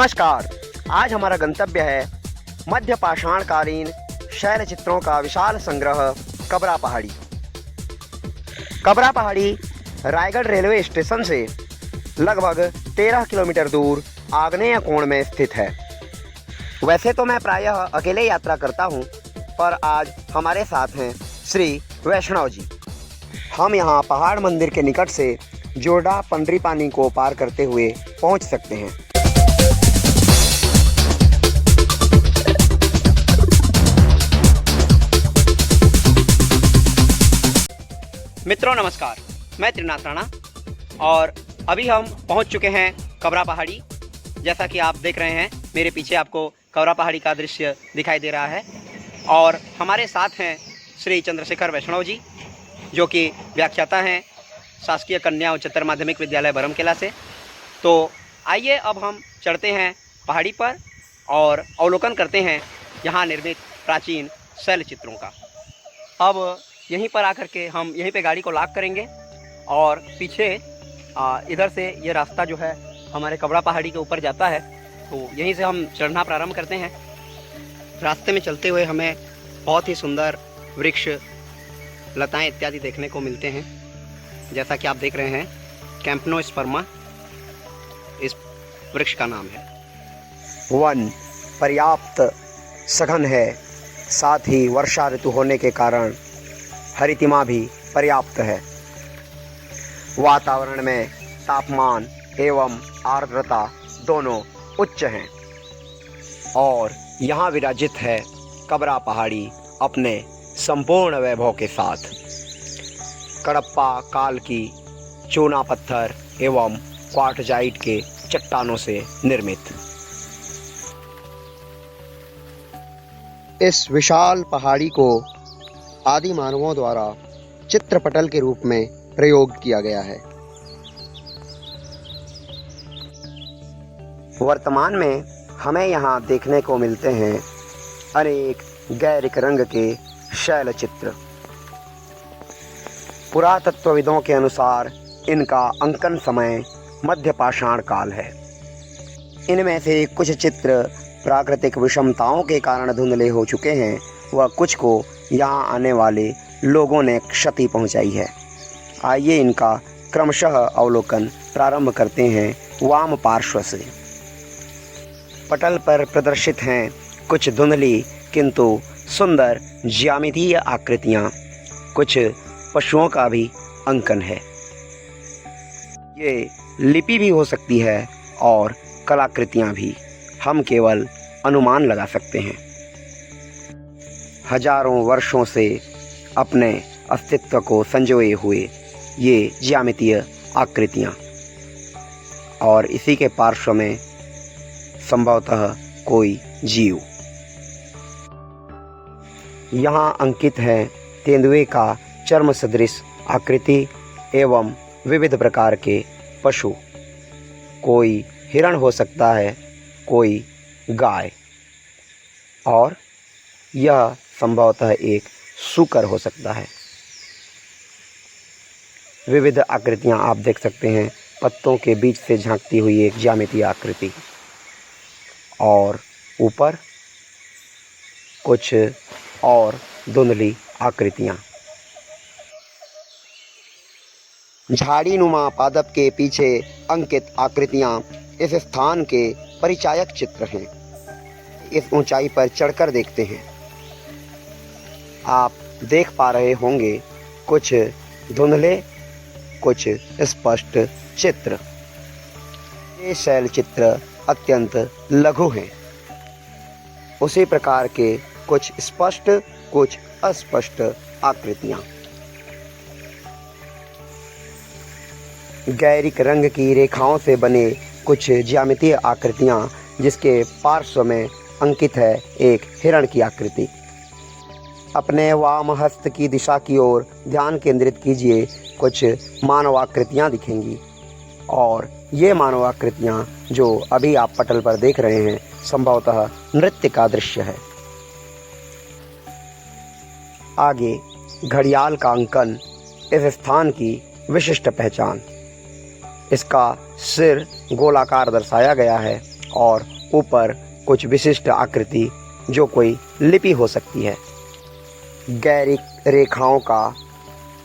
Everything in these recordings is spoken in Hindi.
नमस्कार। आज हमारा गंतव्य है मध्य पाषाणकालीन शैल चित्रों का विशाल संग्रह कबरा पहाड़ी। कबरा पहाड़ी रायगढ़ रेलवे स्टेशन से लगभग 13 किलोमीटर दूर आग्नेय कोण में स्थित है। वैसे तो मैं प्रायः अकेले यात्रा करता हूँ, पर आज हमारे साथ हैं श्री वैष्णव जी। हम यहाँ पहाड़ मंदिर के निकट से जोरडा पंडरी पानी को पार करते हुए पहुँच सकते हैं। मित्रों नमस्कार, मैं त्रिनाथ राणा और अभी हम पहुंच चुके हैं कबरा पहाड़ी। जैसा कि आप देख रहे हैं, मेरे पीछे आपको कबरा पहाड़ी का दृश्य दिखाई दे रहा है और हमारे साथ हैं श्री चंद्रशेखर वैष्णव जी, जो कि व्याख्याता हैं शासकीय कन्या उच्चतर माध्यमिक विद्यालय बरमकेला से। तो आइए अब हम चढ़ते हैं पहाड़ी पर और अवलोकन करते हैं यहाँ निर्मित प्राचीन शैल चित्रों का। अब यहीं पर आकर के हम यहीं पे गाड़ी को लॉक करेंगे और पीछे इधर से ये रास्ता जो है हमारे कबरा पहाड़ी के ऊपर जाता है, तो यहीं से हम चढ़ना प्रारंभ करते हैं। रास्ते में चलते हुए हमें बहुत ही सुंदर वृक्ष, लताएं इत्यादि देखने को मिलते हैं। जैसा कि आप देख रहे हैं, कैंपनोस्पर्मा इस वृक्ष का नाम है। वन पर्याप्त सघन है, साथ ही वर्षा ऋतु होने के कारण हरितिमा भी पर्याप्त है। वातावरण में तापमान एवं आर्द्रता दोनों उच्च हैं और यहाँ विराजित है कबरा पहाड़ी अपने संपूर्ण वैभव के साथ। कडप्पा काल की चूना पत्थर एवं क्वार्टजाइट के चट्टानों से निर्मित इस विशाल पहाड़ी को आदि मानवों द्वारा चित्रपटल के रूप में प्रयोग किया गया है। वर्तमान में हमें यहाँ देखने को मिलते हैं अनेक गैरिक रंग के शैल चित्र। पुरातत्वविदों के अनुसार इनका अंकन समय मध्य पाषाण काल है। इनमें से कुछ चित्र प्राकृतिक विषमताओं के कारण धुंधले हो चुके हैं व कुछ को यहाँ आने वाले लोगों ने क्षति पहुँचाई है। आइए इनका क्रमशः अवलोकन प्रारंभ करते हैं वाम पार्श्व से। पटल पर प्रदर्शित हैं कुछ धुंधली किंतु सुंदर ज्यामितीय आकृतियाँ। कुछ पशुओं का भी अंकन है। ये लिपि भी हो सकती है और कलाकृतियाँ भी, हम केवल अनुमान लगा सकते हैं। हजारों वर्षों से अपने अस्तित्व को संजोए हुए ये ज्यामितीय आकृतियाँ, और इसी के पार्श्व में संभवतः कोई जीव। यहाँ अंकित है तेंदुए का चर्म सदृश आकृति एवं विविध प्रकार के पशु। कोई हिरण हो सकता है, कोई गाय, और यह संभवतः एक सूकर हो सकता है। विविध आकृतियां आप देख सकते हैं। पत्तों के बीच से झांकती हुई एक ज्यामितीय आकृति, और ऊपर कुछ और धुंधली आकृतियां। झाड़ी नुमा पादप के पीछे अंकित आकृतियां इस स्थान के परिचायक चित्र हैं। इस ऊंचाई पर चढ़कर देखते हैं। आप देख पा रहे होंगे कुछ धुंधले, कुछ स्पष्ट चित्र। ये शैल चित्र अत्यंत लघु हैं। उसी प्रकार के कुछ स्पष्ट, कुछ अस्पष्ट आकृतियाँ। गैरिक रंग की रेखाओं से बने कुछ ज्यामितीय आकृतियाँ, जिसके पार्श्व में अंकित है एक हिरण की आकृति। अपने वाम हस्त की दिशा की ओर ध्यान केंद्रित कीजिए। कुछ मानवाकृतियाँ दिखेंगी, और ये मानवाकृतियाँ जो अभी आप पटल पर देख रहे हैं, संभवतः नृत्य का दृश्य है। आगे घड़ियाल का अंकन इस स्थान की विशिष्ट पहचान। इसका सिर गोलाकार दर्शाया गया है और ऊपर कुछ विशिष्ट आकृति जो कोई लिपि हो सकती है। गैरिक रेखाओं का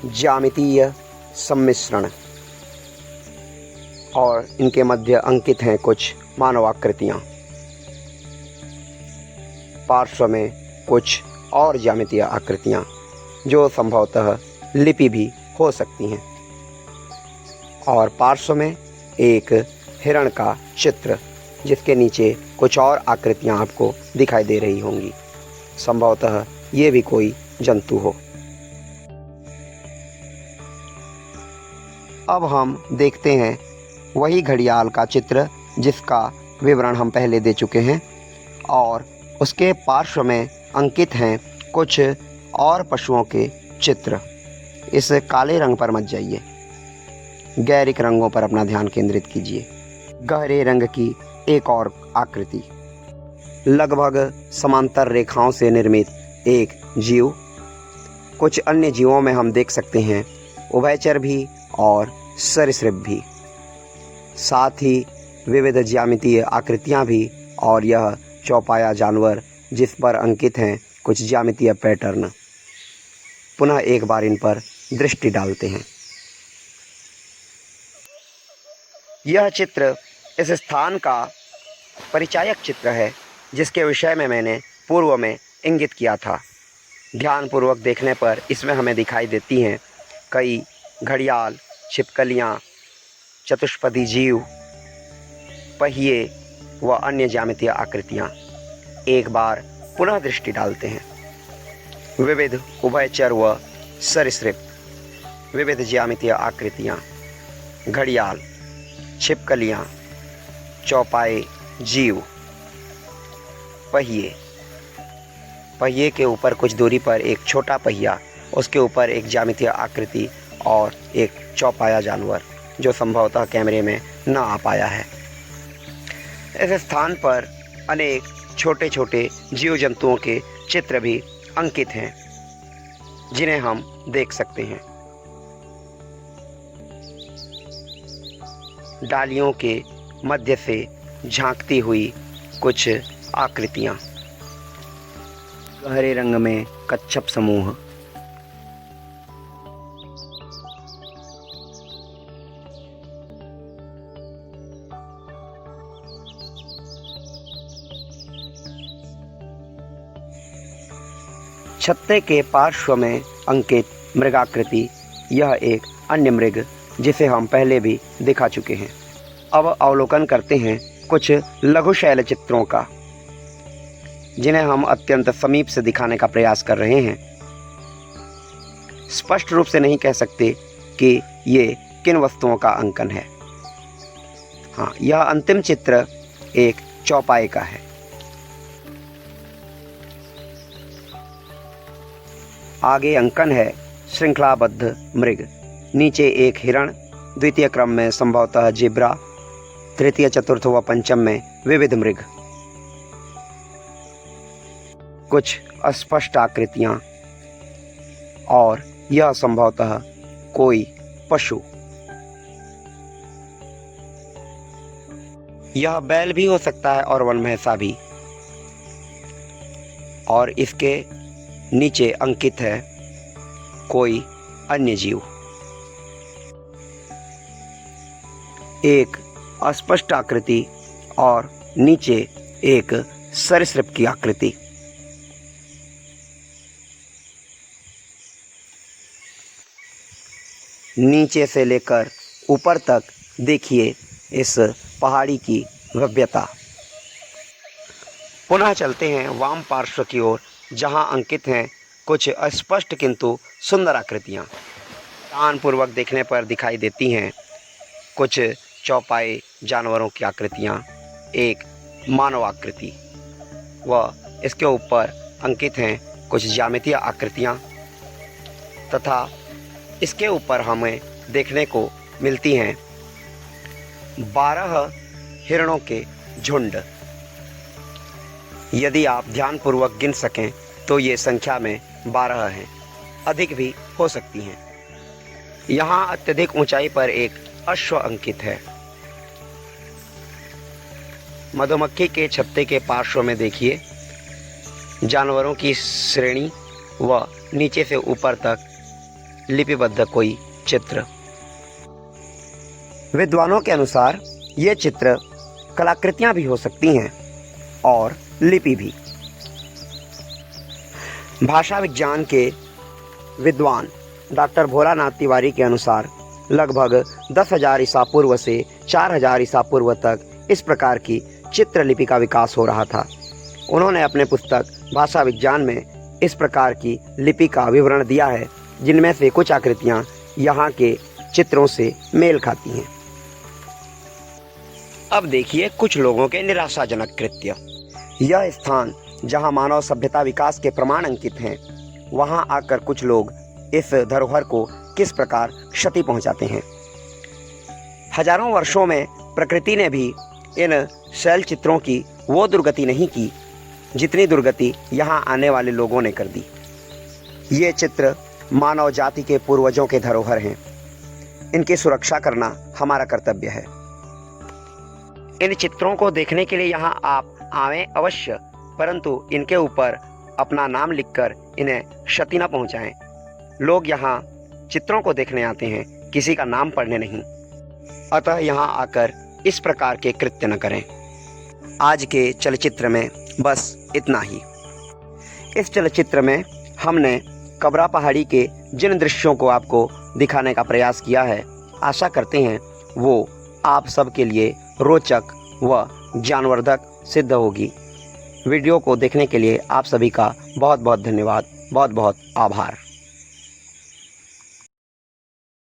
ज्यामितीय सम्मिश्रण और इनके मध्य अंकित हैं कुछ मानवाकृतियाँ। पार्श्व में कुछ और ज्यामितीय आकृतियाँ जो संभवतः लिपि भी हो सकती हैं और पार्श्व में एक हिरण का चित्र जिसके नीचे कुछ और आकृतियाँ आपको दिखाई दे रही होंगी। संभवतः ये भी कोई जंतु हो। अब हम देखते हैं वही घड़ियाल का चित्र जिसका विवरण हम पहले दे चुके हैं और उसके पार्श्व में अंकित हैं कुछ और पशुओं के चित्र। इस काले रंग पर मत जाइए, गैरिक रंगों पर अपना ध्यान केंद्रित कीजिए। गहरे रंग की एक और आकृति, लगभग समांतर रेखाओं से निर्मित एक जीव। कुछ अन्य जीवों में हम देख सकते हैं उभयचर भी और सरीसृप भी, साथ ही विविध ज्यामितीय आकृतियाँ भी, और यह चौपाया जानवर जिस पर अंकित हैं कुछ ज्यामितीय पैटर्न। पुनः एक बार इन पर दृष्टि डालते हैं। यह चित्र इस स्थान का परिचायक चित्र है जिसके विषय में मैंने पूर्व में इंगित किया था। ध्यानपूर्वक देखने पर इसमें हमें दिखाई देती हैं कई घड़ियाल, छिपकलियाँ, चतुष्पदी जीव, पहिए व अन्य ज्यामितीय आकृतियाँ। एक बार पुनः दृष्टि डालते हैं। विविध उभयचर व सरीसृप, विविध ज्यामितीय आकृतियाँ, घड़ियाल, छिपकलियाँ, चौपाए जीव, पहिए। पहिए के ऊपर कुछ दूरी पर एक छोटा पहिया, उसके ऊपर एक ज्यामितीय आकृति और एक चौपाया जानवर जो संभवतः कैमरे में न आ पाया है। इस स्थान पर अनेक छोटे छोटे जीव जंतुओं के चित्र भी अंकित हैं जिन्हें हम देख सकते हैं। डालियों के मध्य से झांकती हुई कुछ आकृतियाँ। गहरे रंग में कच्छप समूह। छत्ते के पार्श्व में अंकित मृगाकृति, यह एक अन्य मृग जिसे हम पहले भी दिखा चुके हैं। अब अवलोकन करते हैं कुछ लघु शैल चित्रों का जिन्हें हम अत्यंत समीप से दिखाने का प्रयास कर रहे हैं। स्पष्ट रूप से नहीं कह सकते कि ये किन वस्तुओं का अंकन है। हाँ, यह अंतिम चित्र एक चौपाए का है। आगे अंकन है श्रृंखलाबद्ध मृग, नीचे एक हिरण, द्वितीय क्रम में संभवतः जेब्रा, तृतीय, चतुर्थ व पंचम में विविध मृग। कुछ अस्पष्ट आकृतियाँ और यह संभवतः कोई पशु। यह बैल भी हो सकता है और वन भैंसा भी। और इसके नीचे अंकित है कोई अन्य जीव। एक अस्पष्ट आकृति और नीचे एक सरीसृप की आकृति। नीचे से लेकर ऊपर तक देखिए इस पहाड़ी की भव्यता। पुनः चलते हैं वाम पार्श्व की ओर जहां अंकित हैं कुछ अस्पष्ट किंतु सुंदर आकृतियां। ध्यानपूर्वक देखने पर दिखाई देती हैं कुछ चौपाए जानवरों की आकृतियां, एक मानव आकृति व इसके ऊपर अंकित हैं कुछ ज्यामितीय आकृतियां तथा इसके ऊपर हमें देखने को मिलती हैं 12 हिरणों के झुंड। यदि आप ध्यानपूर्वक गिन सकें तो ये संख्या में 12 हैं, अधिक भी हो सकती हैं। यहाँ अत्यधिक ऊंचाई पर एक अश्व अंकित है। मधुमक्खी के छत्ते के पार्श्व में देखिए जानवरों की श्रेणी व नीचे से ऊपर तक लिपिबद्ध कोई चित्र। विद्वानों के अनुसार ये चित्र कलाकृतियां भी हो सकती हैं और लिपि भी। भाषा विज्ञान के विद्वान डॉक्टर भोलानाथ तिवारी के अनुसार लगभग 10,000 ईसा पूर्व से 4,000 ईसा पूर्व तक इस प्रकार की चित्रलिपि का विकास हो रहा था। उन्होंने अपने पुस्तक भाषा विज्ञान में इस प्रकार की लिपि का विवरण दिया है, जिनमें से कुछ आकृतियां यहाँ के चित्रों से मेल खाती हैं। अब देखिए कुछ लोगों के निराशाजनक कृत्य। यह स्थान जहाँ मानव सभ्यता विकास के प्रमाण अंकित हैं, वहाँ आकर कुछ लोग इस धरोहर को किस प्रकार क्षति पहुँचाते हैं। हजारों वर्षों में प्रकृति ने भी इन शैल चित्रों की वो दुर्गति नहीं की जितनी दुर्गति यहाँ आने वाले लोगों ने कर दी। ये चित्र मानव जाति के पूर्वजों के धरोहर हैं। इनकी सुरक्षा करना हमारा कर्तव्य है। इन चित्रों को देखने के लिए यहाँ आप आवें अवश्य, परंतु इनके ऊपर अपना नाम लिखकर इन्हें क्षति न पहुँचाएं। लोग यहाँ चित्रों को देखने आते हैं, किसी का नाम पढ़ने नहीं। अतः यहाँ आकर इस प्रकार के कृत्य न करें। आज के चलचित्र में बस इतना ही। इस चलचित्र में हमने कबरा पहाड़ी के जिन दृश्यों को आपको दिखाने का प्रयास किया है, आशा करते हैं वो आप सबके लिए रोचक व ज्ञानवर्धक सिद्ध होगी। वीडियो को देखने के लिए आप सभी का बहुत बहुत धन्यवाद, बहुत बहुत आभार।